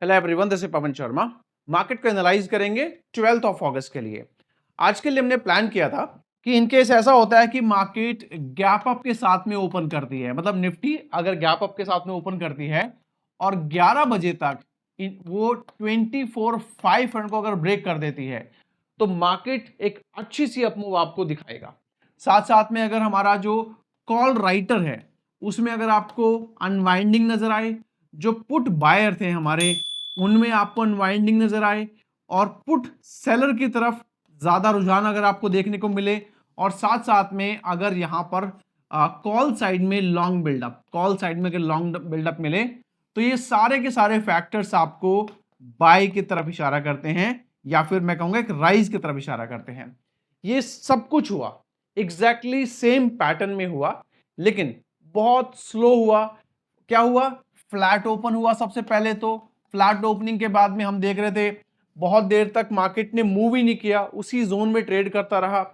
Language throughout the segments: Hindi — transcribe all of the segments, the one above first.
Hello everyone, this is Pawan Sharma. Market को एनालाइज करेंगे 12 अगस्त के लिए। आज के लिए हमने प्लान किया था कि इनकेस ऐसा होता है कि मार्केट गैप अप के साथ में ओपन करती है, मतलब निफ्टी अगर गैप अप के साथ में ओपन करती है और 11 बजे तक वो 24,500 को अगर ब्रेक कर देती है तो मार्केट एक अच्छी सी अपमूव आपको दिखाएगा। साथ साथ में अगर हमारा जो कॉल राइटर है उसमें अगर आपको अनवाइंडिंग नजर आए, जो पुट बायर थे हमारे उनमें आपको अनवाइंडिंग नजर आए और पुट सेलर की तरफ ज्यादा रुझान अगर आपको देखने को मिले, और साथ साथ में अगर यहां पर कॉल साइड में लॉन्ग बिल्डअप, कॉल साइड में अगर लॉन्ग बिल्डअप मिले तो ये सारे के सारे फैक्टर्स आपको बाय की तरफ इशारा करते हैं या फिर मैं कहूंगा एक राइज की तरफ इशारा करते हैं। ये सब कुछ हुआ एग्जैक्टली सेम पैटर्न में हुआ, लेकिन बहुत स्लो हुआ। क्या हुआ? फ्लैट ओपन हुआ। सबसे पहले तो फ्लैट ओपनिंग के बाद में हम देख रहे थे बहुत देर तक मार्केट ने मूव ही नहीं किया, उसी जोन में ट्रेड करता रहा।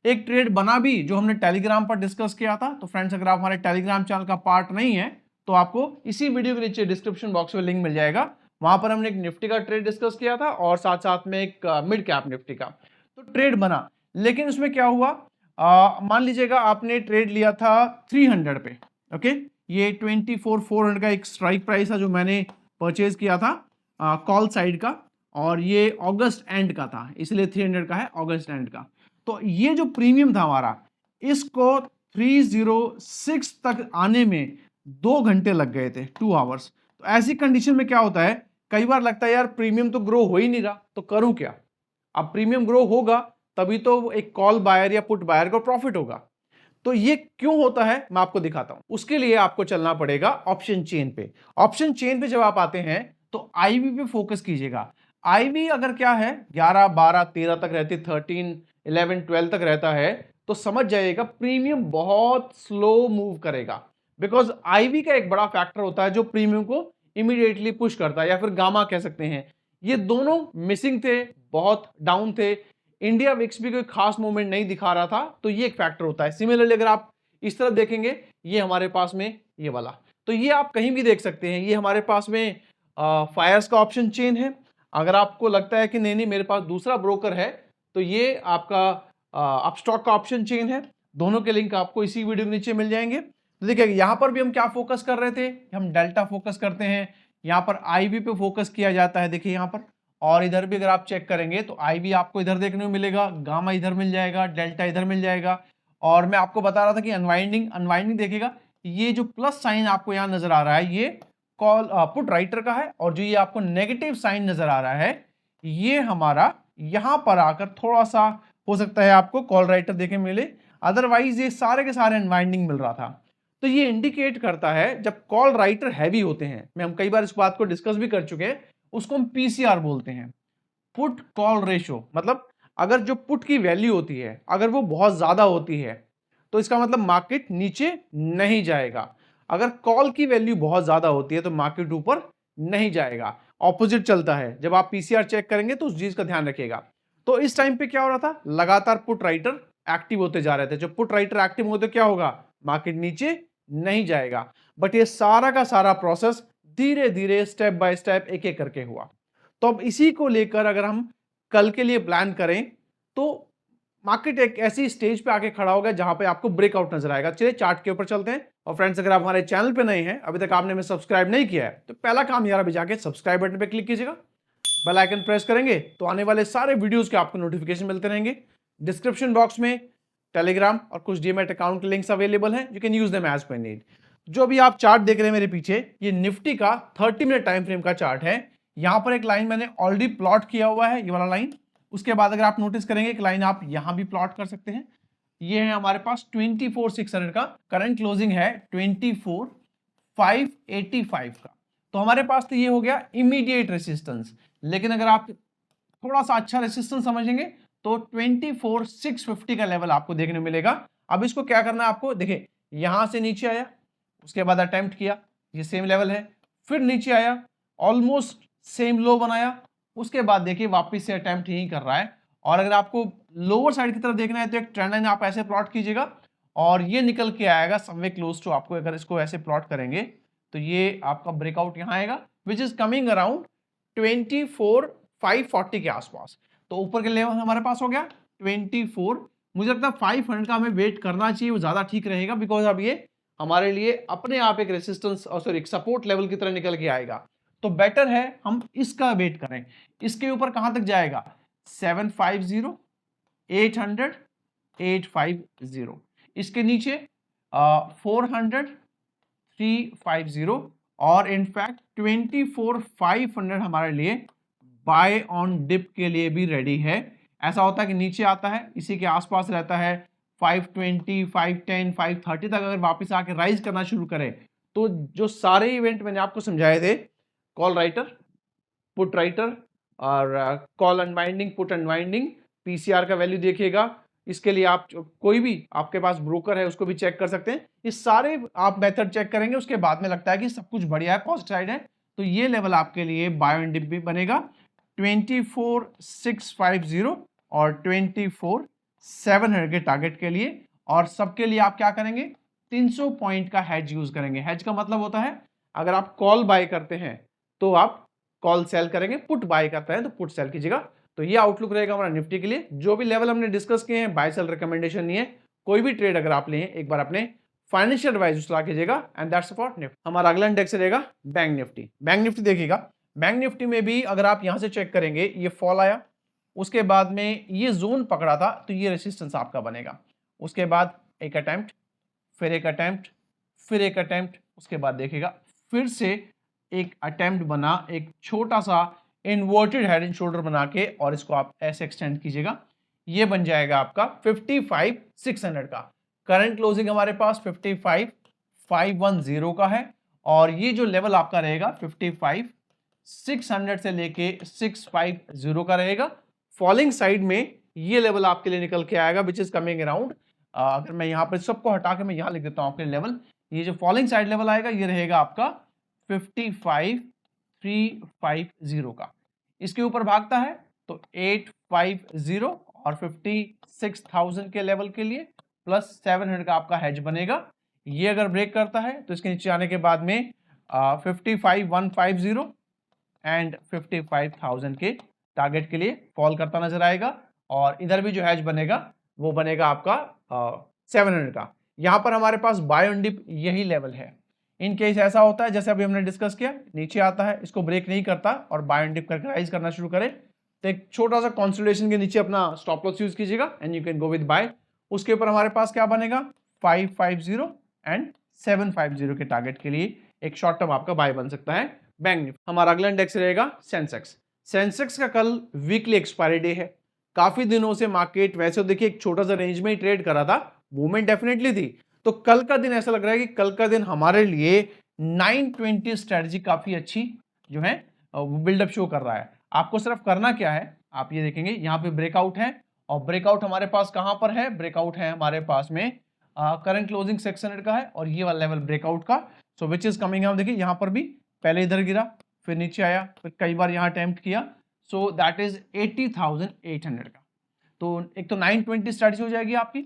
एक ट्रेड बना भी जो हमने टेलीग्राम पर डिस्कस किया था। तो फ्रेंड्स, अगर आप हमारे टेलीग्राम चैनल का पार्ट नहीं है तो आपको इसी वीडियो के नीचे डिस्क्रिप्शन बॉक्स में लिंक मिल जाएगा। वहां पर हमने एक निफ्टी का ट्रेड डिस्कस किया था और साथ साथ में एक मिड कैप निफ्टी का तो ट्रेड बना। लेकिन उसमें क्या हुआ, मान लीजिएगा आपने ट्रेड लिया था 300 पे, ओके, ये 24,400 का एक स्ट्राइक प्राइस था जो मैंने परचेज किया था कॉल साइड का, और ये अगस्त एंड का था इसलिए 300 का है, अगस्त एंड का। तो ये जो प्रीमियम था हमारा, इसको 306 तक आने में 2 घंटे लग गए थे, 2 आवर्स। तो ऐसी कंडीशन में क्या होता है, कई बार लगता है यार प्रीमियम तो ग्रो हो ही नहीं रहा, तो करूं क्या। अब प्रीमियम ग्रो होगा तभी तो एक कॉल बायर या पुट बायर को प्रॉफिट होगा। तो ये क्यों होता है मैं आपको दिखाता हूं। उसके लिए आपको चलना पड़ेगा ऑप्शन चेन पे। ऑप्शन चेन पे जब आप आते हैं तो आईवी पे फोकस कीजिएगा। आईवी अगर क्या है 11, 12, 13 तक रहती, 13, 11, 12 तक रहता है तो समझ जाइएगा प्रीमियम बहुत स्लो मूव करेगा। बिकॉज आईवी का एक बड़ा फैक्टर होता है जो प्रीमियम को इमीडिएटली पुश करता है, या फिर गामा कह सकते हैं। ये दोनों मिसिंग थे, बहुत डाउन थे। इंडिया विक्स भी कोई खास मूवमेंट नहीं दिखा रहा था, तो ये एक फैक्टर होता है। सिमिलरली अगर आप इस तरह देखेंगे, ये हमारे पास में ये वाला, तो ये आप कहीं भी देख सकते हैं, ये हमारे पास में फायर्स का ऑप्शन चेन है। अगर आपको लगता है कि नहीं नहीं मेरे पास दूसरा ब्रोकर है तो ये आपका अपस्टॉक का ऑप्शन चेन है। दोनों के लिंक आपको इसी वीडियो के नीचे मिल जाएंगे। तो देखिए यहां पर भी हम क्या फोकस कर रहे थे, हम डेल्टा फोकस करते हैं। यहां पर आईवी पे फोकस किया जाता है, देखिए यहां पर। और इधर भी अगर आप चेक करेंगे तो आईवी आपको इधर देखने को मिलेगा, गामा इधर मिल जाएगा, डेल्टा इधर मिल जाएगा। और मैं आपको बता रहा था कि अनवाइंडिंग अनवाइंडिंग देखिएगा, ये जो प्लस साइन आपको यहां नजर आ रहा है ये कॉल पुट राइटर का है, और जो ये आपको नेगेटिव साइन नजर आ रहा है ये हमारा यहां पर आकर थोड़ा सा हो सकता है आपको कॉल राइटर देखे मिले, अदरवाइज ये सारे के सारे अनवाइंडिंग मिल रहा था। तो ये इंडिकेट करता है जब कॉल राइटर हैवी होते हैं, मैं हम कई बार इस बात को डिस्कस भी कर चुके हैं, उसको हम पीसीआर बोलते हैं, पुट कॉल रेशो। मतलब अगर जो पुट की वैल्यू होती है अगर वो बहुत ज्यादा होती है तो इसका मतलब मार्केट नीचे नहीं जाएगा। अगर कॉल की वैल्यू बहुत ज्यादा होती है तो मार्केट ऊपर नहीं जाएगा। ऑपोजिट चलता है, जब आप पीसीआर चेक करेंगे तो उस चीज का ध्यान रखिएगा। तो इस टाइम पे क्या हो रहा था, लगातार पुट राइटर एक्टिव होते जा रहे थे। जब पुट राइटर एक्टिव होते क्या होगा, मार्केट नीचे नहीं जाएगा। बट ये सारा का सारा प्रोसेस धीरे धीरे स्टेप बाय स्टेप एक एक करके हुआ। तो अब इसी को लेकर अगर हम कल के लिए प्लान करें तो मार्केट एक ऐसी स्टेज पे आके खड़ा होगा जहां पे आपको ब्रेकआउट नजर आएगा। चलिए चार्ट के ऊपर चलते हैं। और फ्रेंड्स, अगर आप हमारे चैनल पे नए हैं, अभी तक आपने हमें सब्सक्राइब नहीं किया है, तो पहला काम यार अभी जाके सब्सक्राइब बटन पे क्लिक कीजिएगा, बेल आइकन प्रेस करेंगे तो आने वाले सारे वीडियोस के आपको नोटिफिकेशन मिलते रहेंगे। डिस्क्रिप्शन बॉक्स में टेलीग्राम और कुछ डीमैट अकाउंट के लिंक्स अवेलेबल हैं, you can use them as per need. जो भी आप चार्ट देख रहे हैं मेरे पीछे, ये निफ्टी का 30 मिनट टाइम फ्रेम का चार्ट है। यहां पर एक लाइन मैंने ऑलरेडी प्लॉट किया हुआ है, ये वाला लाइन। उसके बाद अगर आप नोटिस करेंगे एक लाइन आप यहां भी प्लॉट कर सकते हैं। ये है हमारे पास 24,600 का, करंट क्लोजिंग है 24,585 का। तो हमारे पास तो ये हो गया इमीडिएट रेसिस्टेंस। लेकिन अगर आप थोड़ा सा अच्छा रेसिस्टेंस समझेंगे तो 24,650 का लेवल आपको देखने मिलेगा। अब इसको क्या करना है आपको, देखिए यहां से नीचे आया, उसके बाद अटेम्प्ट किया, ये सेम लेवल है, फिर नीचे आया, ऑलमोस्ट सेम लो बनाया, उसके बाद देखिए वापस से अटेम्प्ट यही कर रहा है। और अगर आपको लोअर साइड की तरफ देखना है तो एक ट्रेंड लाइन आप ऐसे प्लॉट कीजिएगा और ये निकल के आएगा समवे क्लोज टू, आपको अगर इसको ऐसे प्लॉट करेंगे तो ये आपका ब्रेकआउट यहां आएगा विच इज कमिंग अराउंड 24,540 के आसपास। तो ऊपर के लेवल हमारे पास हो गया 24। मुझे लगता है 500 का हमें वेट करना चाहिए, वो ज्यादा ठीक रहेगा, बिकॉज अब ये हमारे लिए अपने आप एक रेसिस्टेंस और सॉरी एक सपोर्ट लेवल की तरह निकल के आएगा। तो बेटर है हम इसका वेट करें। इसके ऊपर कहां तक जाएगा? 750, 800, 850। इसके नीचे 400, 350 और इनफैक्ट 24,500 हमारे लिए बाय ऑन डिप के लिए भी रेडी है। ऐसा होता है कि नीचे आता है, इसी के आसपास रहता है, 520, 510, 530 तक अगर वापस आके राइज करना शुरू करे तो जो सारे इवेंट मैंने आपको समझाए थे, कॉल राइटर, पुट राइटर और call unwinding, put unwinding, PCR का वैल्यू देखिएगा। इसके लिए आप कोई भी आपके पास ब्रोकर है उसको भी चेक कर सकते हैं। ये सारे आप मेथड चेक करेंगे, उसके बाद में लगता है कि सब कुछ बढ़िया है, पॉजिटिव साइड है, तो ये लेवल आपके लिए बाय ऑन डिप भी बनेगा 24,650 और 24,700 के टारगेट के लिए। और सबके लिए आप क्या करेंगे? 300 पॉइंट का हेज यूज करेंगे। हेज का मतलब होता है अगर आप कॉल बाय करते हैं तो आप कॉल सेल करेंगे, पुट बाय करते हैं तो पुट सेल कीजिएगा। तो ये आउटलुक रहेगा हमारा निफ्टी के लिए। जो भी लेवल हमने डिस्कस किए हैं बाय सेल रिकमेंडेशन नहीं है। कोई भी ट्रेड अगर आप लें एक बार अपने फाइनेंशियल एडवाइजर सलाह कीजिएगा। And that's for Nifty. हमारा अगला इंडेक्स रहेगा बैंक निफ्टी। बैंक निफ्टी देखिएगा, बैंक निफ्टी में भी अगर आप यहां से चेक करेंगे, ये फॉल आया, उसके बाद में ये जोन पकड़ा था तो ये रेसिस्टेंस आपका बनेगा। उसके बाद एक अटेम्प्ट, फिर एक अटेम्प्ट, फिर एक अटेम्प्ट, उसके बाद देखिएगा फिर से एक अटेम्प्ट बना, एक छोटा सा इन्वर्टेड हेड एंड शोल्डर बना के, और इसको आप ऐसे एक्सटेंड कीजिएगा, ये बन जाएगा आपका 55,600 का। करंट क्लोजिंग हमारे पास 55,510 का है और ये जो लेवल आपका रहेगा 55,600 से लेके 650 का रहेगा। फॉलिंग साइड में ये लेवल आपके लिए निकल के आएगा विच इज कमिंग अराउंड, अगर मैं यहां पर सबको हटा के मैं यहां लिख देता हूं आपके लेवल, ये जो फॉलिंग साइड लेवल आएगा ये रहेगा आपका 55,350 का। इसके ऊपर भागता है तो 850 और 56,000 के लेवल के लिए प्लस 700 का आपका हेज बनेगा। ये अगर ब्रेक करता है तो इसके नीचे आने के बाद में 55,150 एंड 55,000 के टारगेट के लिए फॉल करता नजर आएगा। और इधर भी जो हैज बनेगा वो बनेगा आपका 700 का। यहां पर हमारे पास बाय ऑन डिप यही लेवल है। इन केस ऐसा होता है जैसे अभी हमने डिस्कस किया, नीचे आता है, इसको ब्रेक नहीं करता और बाय ऑन डिप करके राइज करना शुरू करे तो एक छोटा सा कंसोलिडेशन के नीचे अपना स्टॉप लॉस यूज कीजिएगा and you can go with buy. उसके ऊपर हमारे पास क्या बनेगा 550 एंड 750 के टारगेट के लिए एक शॉर्ट टर्म आपका बाय बन सकता है बैंक निफ्टी। हमारा अगला इंडेक्स रहेगा सेंसेक्स। सेंसेक्स का कल वीकली एक्सपायरी डे है। काफी दिनों से मार्केट वैसे तो देखिए एक छोटा सा रेंज में ही ट्रेड करा था, मूवमेंट डेफिनेटली थी, तो कल का दिन ऐसा लग रहा है कि कल का दिन हमारे लिए 920 स्ट्रेटजी काफी अच्छी जो है बिल्डअप शो कर रहा है। आपको सिर्फ करना क्या है, आप ये देखेंगे यहाँ पे ब्रेकआउट है और ब्रेकआउट हमारे पास कहां पर है, ब्रेकआउट है हमारे पास में करंट क्लोजिंग 600 का है और ये वाला लेवल ब्रेकआउट का। सो विच इज कमिंग आउट, देखिए यहाँ पर भी पहले इधर गिरा फिर नीचे आया फिर कई बार यहाँ अटेम्प्ट किया, सो दैट इज 80,800 का। तो एक तो 920 स्ट्रेटजी हो जाएगी आपकी,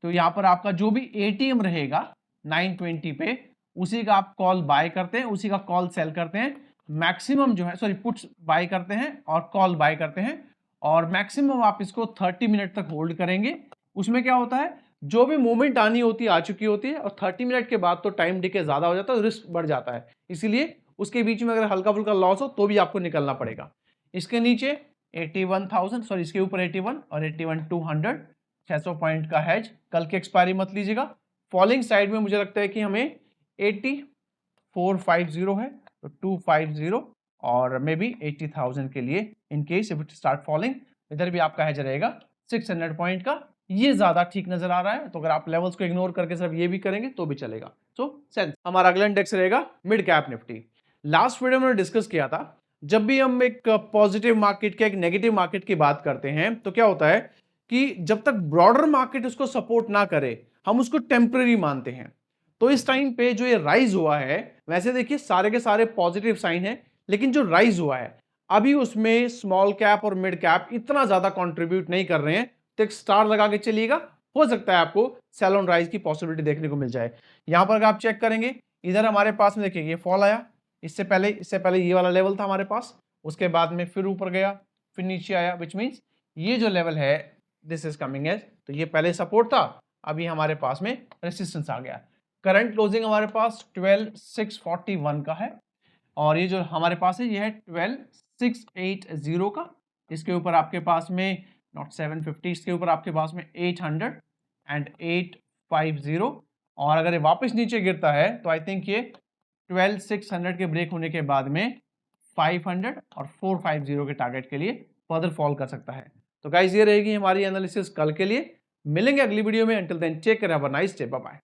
तो यहाँ पर आपका जो भी एटीएम रहेगा 920 पे उसी का आप कॉल बाय करते हैं, उसी का कॉल सेल करते हैं। मैक्सिमम जो है सॉरी पुट्स बाय करते हैं और कॉल बाय करते हैं और मैक्सिमम आप इसको 30 मिनट तक होल्ड करेंगे। उसमें क्या होता है जो भी मूवमेंट आनी होती है आ चुकी होती है और 30 मिनट के बाद तो टाइम डिके ज्यादा हो जाता है, रिस्क बढ़ जाता है, इसीलिए उसके बीच में अगर हल्का फुल्का लॉस हो तो भी आपको निकलना पड़ेगा। इसके नीचे 81,000 सॉरी इसके ऊपर 81 और 81,200 600 पॉइंट का हैज। कल की एक्सपायरी मत लीजिएगा। फॉलिंग साइड में मुझे लगता है कि हमें 84,50 है तो 250 और मे बी 80,000 के लिए in case if it start falling, इधर भी आपका हैज रहेगा 600 पॉइंट का। ये ज्यादा ठीक नजर आ रहा है, तो अगर आप लेवल्स को इग्नोर करके सिर्फ ये भी करेंगे तो भी चलेगा। सो सेंस हमारा अगला इंडेक्स रहेगा mid cap Nifty. Last video में डिस्कस किया था जब भी हम एक पॉजिटिव मार्केट के एक नेगेटिव मार्केट की बात करते हैं तो क्या होता है कि जब तक ब्रॉडर मार्केट उसको सपोर्ट ना करे हम उसको टेम्पररी मानते हैं। तो इस टाइम पे जो ये राइज हुआ है, वैसे देखिए सारे के सारे पॉजिटिव साइन है, लेकिन जो राइज हुआ है अभी उसमें स्मॉल कैप और मिड कैप इतना ज्यादा कंट्रीब्यूट नहीं कर रहे हैं, तो एक स्टार लगा के चलिएगा, हो सकता है आपको सेल ऑन राइज की पॉसिबिलिटी देखने को मिल जाए। यहां पर अगर आप चेक करेंगे इधर हमारे पास में देखिए ये फॉल आया, इससे पहले ये वाला लेवल था हमारे पास, उसके बाद में फिर ऊपर गया, फिर नीचे आया, विच मीन्स ये जो लेवल है दिस इज कमिंग एज, तो ये पहले सपोर्ट था, अभी हमारे पास में रेसिस्टेंस आ गया। करंट क्लोजिंग हमारे पास 12,641 का है, और ये जो हमारे पास है ये है 12,680 का। इसके ऊपर आपके पास में नॉट 750, इसके ऊपर आपके पास में 800 एंड 850, और अगर ये वापस नीचे गिरता है तो आई थिंक ये 12,600 के ब्रेक होने के बाद में 500 और 450 के टारगेट के लिए फर्दर फॉल कर सकता है। तो गाइस ये रहेगी हमारी एनालिसिस कल के लिए। मिलेंगे अगली वीडियो में, until then take care, have a nice day, bye bye.